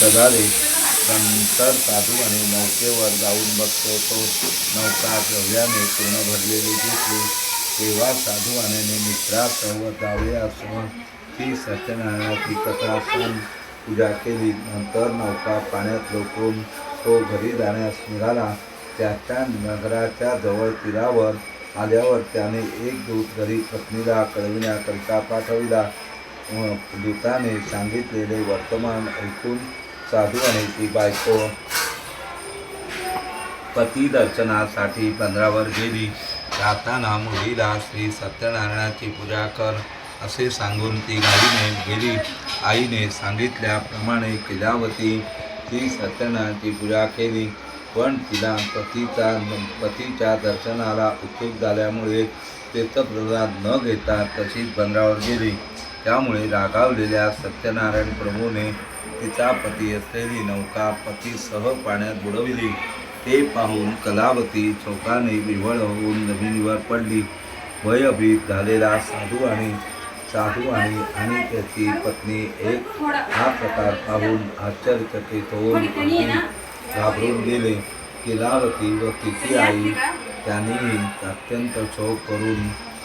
तगारे. नंतर साधू आणि नौकेवर जाऊन बघतो तो नौका द्रव्याने पूर्ण भरलेली दिसली. तेव्हा साधू आणि मित्रासह जावयासह ती सत्यनारायणाची कथा सांग पूजा केली. नंतर नौका पाण्यात लोटून तो घरी जाण्यास निघाला. त्याच्या नगराच्या जवळ तीरावर आल्यावर त्याने एक दूत घरी पत्नीला कळविण्याकरिता पाठविला. दूताने सांगितलेले वर्तमान ऐकून साधू आणि ती बायको पती दर्शनासाठी बंदरावर गेली. जाताना मुलीला श्री सत्यनारायणाची पूजा कर असे सांगून ती गाडीने गेली. आईने सांगितल्याप्रमाणे केल्यावती ती सत्यनारायणाची पूजा केली. पण तिला पतीच्या दर्शनाला उत्सुक झाल्यामुळे तीर्थप्रसाद न घेता तशीच बंदरावर गेली. त्यामुळे रागावलेल्या सत्यनारायण प्रभूने तिचा पती असलेली नौका पतीसह पाण्यात बुडविली. ते पाहून कलावती शोकाने विव्हळ होऊन जमिनीवर पडली. भयभीत झालेला साधू आणि त्याची पत्नी हा प्रकार पाहून आश्चर्यचकित होऊन घाबरून गेले. कलावती व तिची आई त्यांनीही अत्यंत शोक करून